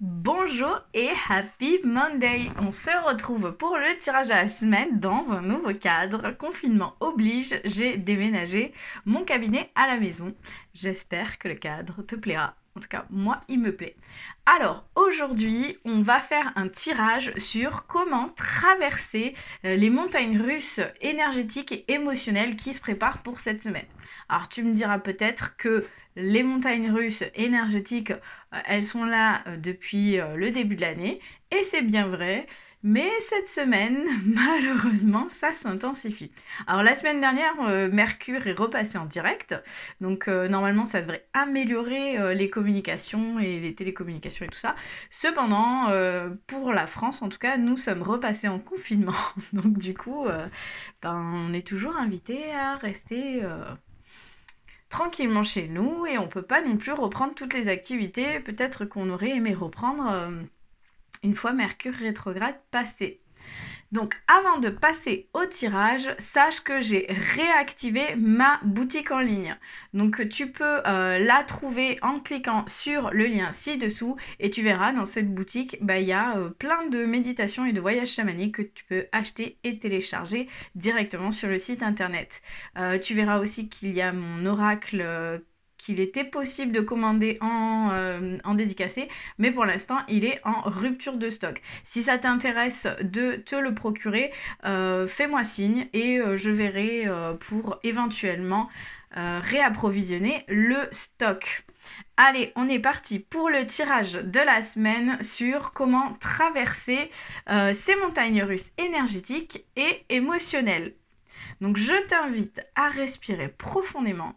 Bonjour et Happy Monday! On se retrouve pour le tirage de la semaine dans un nouveau cadre. Confinement oblige, j'ai déménagé mon cabinet à la maison. J'espère que le cadre te plaira. En tout cas, moi, il me plaît. Alors, aujourd'hui, on va faire un tirage sur comment traverser les montagnes russes énergétiques et émotionnelles qui se préparent pour cette semaine. Alors, tu me diras peut-être que les montagnes russes énergétiques, elles sont là depuis le début de l'année, et c'est bien vrai, mais cette semaine, malheureusement, ça s'intensifie. Alors la semaine dernière, Mercure est repassé en direct, donc normalement ça devrait améliorer les communications et les télécommunications et tout ça. Cependant, pour la France en tout cas, nous sommes repassés en confinement, donc du coup, on est toujours invité à rester tranquillement chez nous et on peut pas non plus reprendre toutes les activités peut-être qu'on aurait aimé reprendre une fois Mercure rétrograde passé. Donc avant de passer au tirage, sache que j'ai réactivé ma boutique en ligne. Donc tu peux la trouver en cliquant sur le lien ci-dessous et tu verras dans cette boutique, il y a plein de méditations et de voyages chamaniques que tu peux acheter et télécharger directement sur le site internet. Tu verras aussi qu'il y a mon oracle qu'il était possible de commander en dédicacé, mais pour l'instant il est en rupture de stock. Si ça t'intéresse de te le procurer, fais-moi signe et je verrai pour éventuellement réapprovisionner le stock. Allez, on est parti pour le tirage de la semaine sur comment traverser ces montagnes russes énergétiques et émotionnelles. Donc je t'invite à respirer profondément,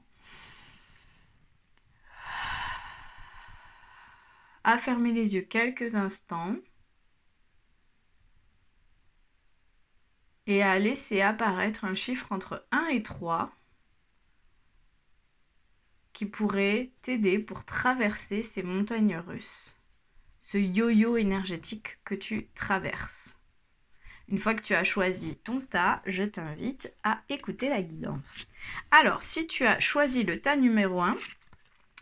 à fermer les yeux quelques instants et à laisser apparaître un chiffre entre 1 et 3 qui pourrait t'aider pour traverser ces montagnes russes, ce yo-yo énergétique que tu traverses. Une fois que tu as choisi ton tas, je t'invite à écouter la guidance. Alors, si tu as choisi le tas numéro 1,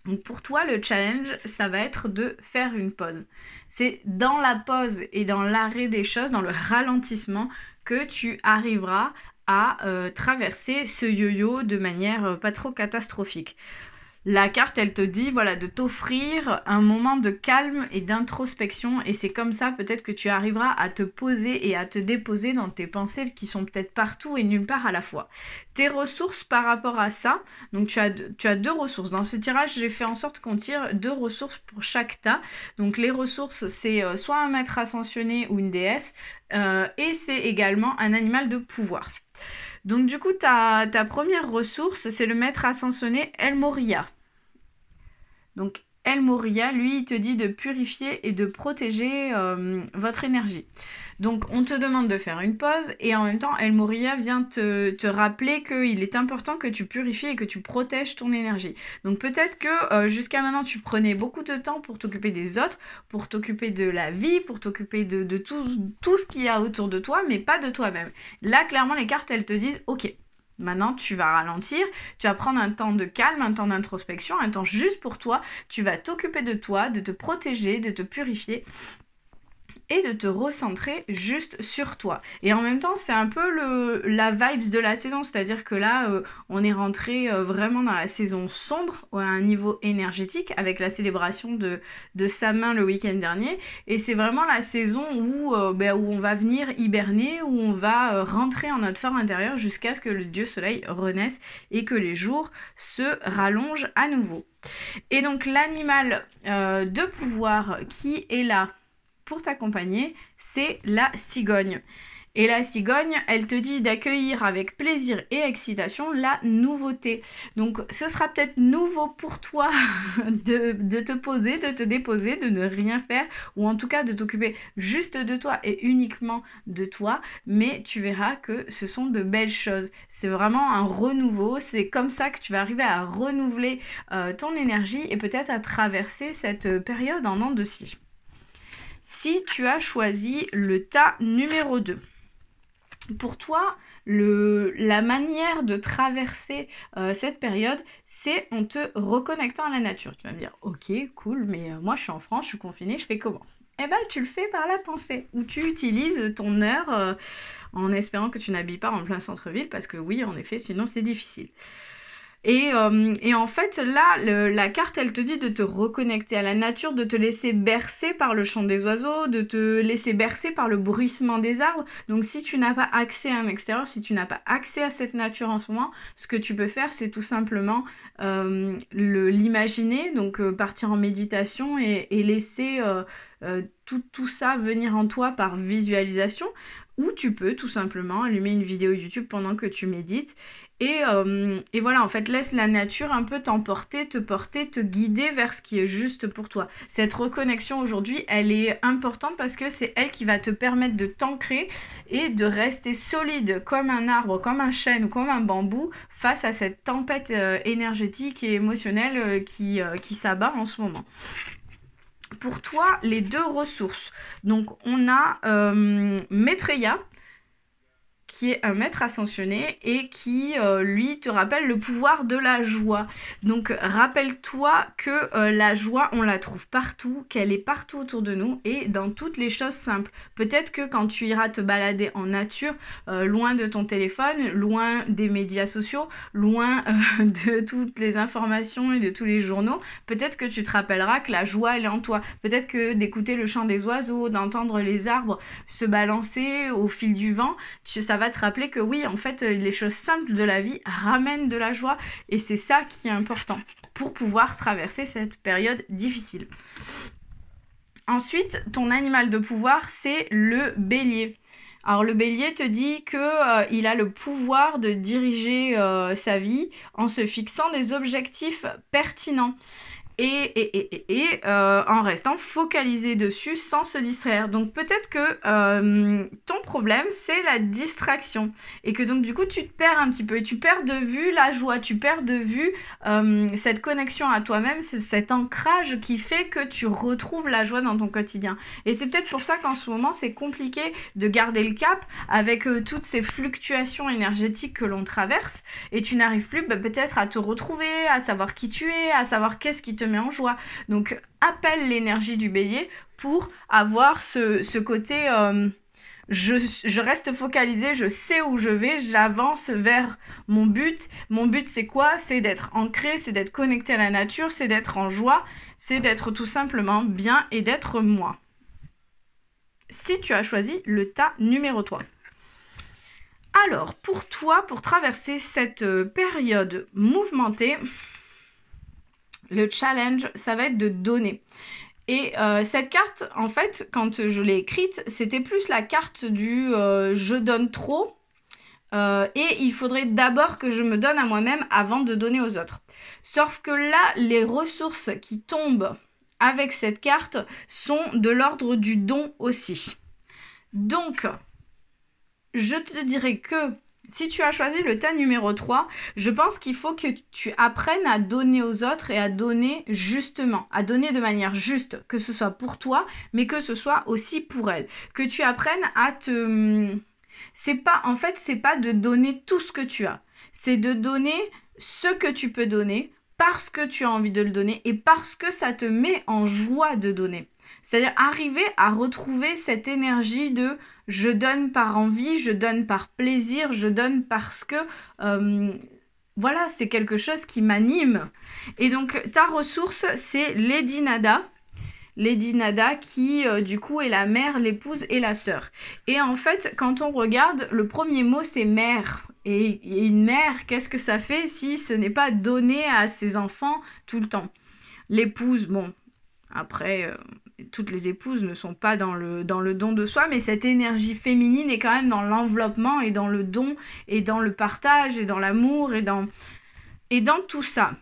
donc pour toi, le challenge, ça va être de faire une pause. C'est dans la pause et dans l'arrêt des choses, dans le ralentissement, que tu arriveras à traverser ce yo-yo de manière pas trop catastrophique. La carte, elle te dit, voilà, de t'offrir un moment de calme et d'introspection, et c'est comme ça peut-être que tu arriveras à te poser et à te déposer dans tes pensées qui sont peut-être partout et nulle part à la fois. Tes ressources par rapport à ça, donc tu as deux ressources. Dans ce tirage, j'ai fait en sorte qu'on tire deux ressources pour chaque tas. Donc les ressources, c'est soit un maître ascensionné ou une déesse, et c'est également un animal de pouvoir. Donc du coup, ta première ressource, c'est le maître ascensionné El Moria. Donc El Moria, lui, il te dit de purifier et de protéger votre énergie. Donc on te demande de faire une pause et en même temps El Moria vient te rappeler qu'il est important que tu purifies et que tu protèges ton énergie. Donc peut-être que jusqu'à maintenant tu prenais beaucoup de temps pour t'occuper des autres, pour t'occuper de la vie, pour t'occuper de tout ce qu'il y a autour de toi, mais pas de toi-même. Là clairement les cartes elles te disent ok. Maintenant, tu vas ralentir, tu vas prendre un temps de calme, un temps d'introspection, un temps juste pour toi. Tu vas t'occuper de toi, de te protéger, de te purifier et de te recentrer juste sur toi. Et en même temps, c'est un peu la vibes de la saison, c'est-à-dire que là, on est rentré vraiment dans la saison sombre à un niveau énergétique avec la célébration de Samin le week-end dernier. Et c'est vraiment la saison où on va venir hiberner, où on va rentrer en notre fort intérieur jusqu'à ce que le dieu soleil renaisse et que les jours se rallongent à nouveau. Et donc l'animal de pouvoir qui est là pour t'accompagner, c'est la cigogne. Et la cigogne, elle te dit d'accueillir avec plaisir et excitation la nouveauté. Donc ce sera peut-être nouveau pour toi de te poser, de te déposer, de ne rien faire, ou en tout cas de t'occuper juste de toi et uniquement de toi, mais tu verras que ce sont de belles choses. C'est vraiment un renouveau, c'est comme ça que tu vas arriver à renouveler ton énergie et peut-être à traverser cette période en dents de scie. Si tu as choisi le tas numéro 2, pour toi, La manière de traverser cette période, c'est en te reconnectant à la nature. Tu vas me dire, ok, cool, mais moi je suis en France, je suis confinée, je fais comment? Eh ben, tu le fais par la pensée, où tu utilises ton heure en espérant que tu n'habilles pas en plein centre-ville, parce que oui, en effet, sinon c'est difficile. Et en fait, là, la carte, elle te dit de te reconnecter à la nature, de te laisser bercer par le chant des oiseaux, de te laisser bercer par le bruissement des arbres. Donc si tu n'as pas accès à un extérieur, si tu n'as pas accès à cette nature en ce moment, ce que tu peux faire, c'est tout simplement l'imaginer, donc partir en méditation et laisser tout ça venir en toi par visualisation, ou tu peux tout simplement allumer une vidéo YouTube pendant que tu médites. Et voilà, en fait, laisse la nature un peu t'emporter, te porter, te guider vers ce qui est juste pour toi. Cette reconnexion aujourd'hui, elle est importante parce que c'est elle qui va te permettre de t'ancrer et de rester solide comme un arbre, comme un chêne ou comme un bambou face à cette tempête énergétique et émotionnelle qui s'abat en ce moment. Pour toi, les deux ressources. Donc, on a Maitreya, qui est un maître ascensionné et qui, lui, te rappelle le pouvoir de la joie. Donc, rappelle-toi que la joie, on la trouve partout, qu'elle est partout autour de nous et dans toutes les choses simples. Peut-être que quand tu iras te balader en nature, loin de ton téléphone, loin des médias sociaux, loin de toutes les informations et de tous les journaux, peut-être que tu te rappelleras que la joie, elle est en toi. Peut-être que d'écouter le chant des oiseaux, d'entendre les arbres se balancer au fil du vent, ça va te rappeler que oui, en fait, les choses simples de la vie ramènent de la joie et c'est ça qui est important pour pouvoir traverser cette période difficile. Ensuite, ton animal de pouvoir, c'est le bélier. Alors le bélier te dit que il a le pouvoir de diriger sa vie en se fixant des objectifs pertinents. Et en restant focalisé dessus sans se distraire. Donc peut-être que ton problème, c'est la distraction. Et que donc du coup, tu te perds un petit peu. Et tu perds de vue la joie, tu perds de vue cette connexion à toi-même, cet ancrage qui fait que tu retrouves la joie dans ton quotidien. Et c'est peut-être pour ça qu'en ce moment, c'est compliqué de garder le cap avec toutes ces fluctuations énergétiques que l'on traverse. Et tu n'arrives plus peut-être à te retrouver, à savoir qui tu es, à savoir qu'est-ce qui te met en joie. Donc appelle l'énergie du bélier pour avoir ce côté je reste focalisée, je sais où je vais, j'avance vers mon but. Mon but c'est quoi? C'est d'être ancré, c'est d'être connecté à la nature, c'est d'être en joie, c'est d'être tout simplement bien et d'être moi. Si tu as choisi le tas numéro 3. Alors, pour toi, pour traverser cette période mouvementée, le challenge, ça va être de donner. Et cette carte, en fait, quand je l'ai écrite, c'était plus la carte du je donne trop et il faudrait d'abord que je me donne à moi-même avant de donner aux autres. Sauf que là, les ressources qui tombent avec cette carte sont de l'ordre du don aussi. Donc, je te dirais que si tu as choisi le tas numéro 3, je pense qu'il faut que tu apprennes à donner aux autres et à donner justement, à donner de manière juste, que ce soit pour toi, mais que ce soit aussi pour elle. Que tu apprennes à te... c'est pas de donner tout ce que tu as. C'est de donner ce que tu peux donner parce que tu as envie de le donner et parce que ça te met en joie de donner. C'est-à-dire arriver à retrouver cette énergie de je donne par envie, je donne par plaisir, je donne parce que voilà, c'est quelque chose qui m'anime. Et donc ta ressource, c'est Lady Nada. Lady Nada qui du coup est la mère, l'épouse et la sœur. Et en fait, quand on regarde, le premier mot c'est mère. Et une mère, qu'est-ce que ça fait si ce n'est pas donner à ses enfants tout le temps? L'épouse, bon, après, toutes les épouses ne sont pas dans le don de soi, mais cette énergie féminine est quand même dans l'enveloppement et dans le don et dans le partage et dans l'amour et dans tout ça.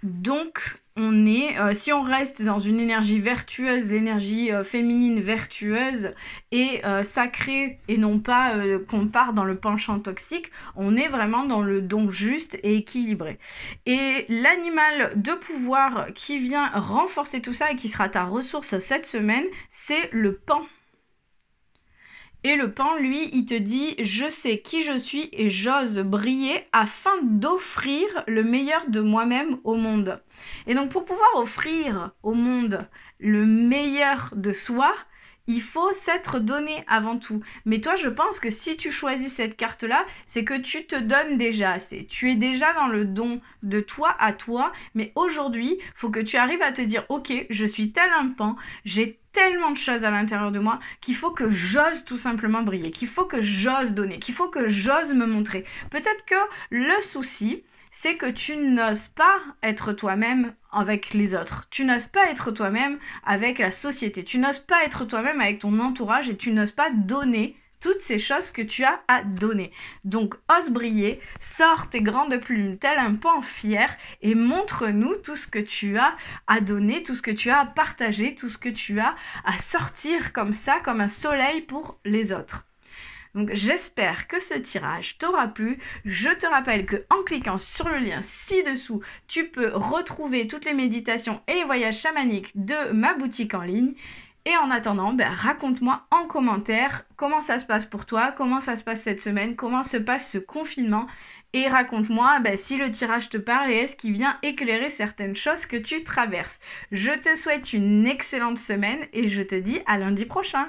Donc, on est, si on reste dans une énergie vertueuse, l'énergie féminine vertueuse et sacrée, et non pas qu'on part dans le penchant toxique, on est vraiment dans le don juste et équilibré. Et l'animal de pouvoir qui vient renforcer tout ça et qui sera ta ressource cette semaine, c'est le paon. Et le pan, lui, il te dit « Je sais qui je suis et j'ose briller afin d'offrir le meilleur de moi-même au monde. » Et donc, pour pouvoir offrir au monde le meilleur de soi, il faut s'être donné avant tout. Mais toi, je pense que si tu choisis cette carte-là, c'est que tu te donnes déjà assez. Tu es déjà dans le don de toi à toi. Mais aujourd'hui, il faut que tu arrives à te dire « Ok, je suis tel un pan, j'ai tellement de choses à l'intérieur de moi qu'il faut que j'ose tout simplement briller, qu'il faut que j'ose donner, qu'il faut que j'ose me montrer. » Peut-être que le souci, c'est que tu n'oses pas être toi-même avec les autres. Tu n'oses pas être toi-même avec la société. Tu n'oses pas être toi-même avec ton entourage et tu n'oses pas donner toutes ces choses que tu as à donner. Donc, ose briller, sors tes grandes plumes tel un pan fier et montre-nous tout ce que tu as à donner, tout ce que tu as à partager, tout ce que tu as à sortir comme ça, comme un soleil pour les autres. Donc j'espère que ce tirage t'aura plu. Je te rappelle qu'en cliquant sur le lien ci-dessous, tu peux retrouver toutes les méditations et les voyages chamaniques de ma boutique en ligne. Et en attendant, raconte-moi en commentaire comment ça se passe pour toi, comment ça se passe cette semaine, comment se passe ce confinement. Et raconte-moi si le tirage te parle et est-ce qu'il vient éclairer certaines choses que tu traverses. Je te souhaite une excellente semaine et je te dis à lundi prochain.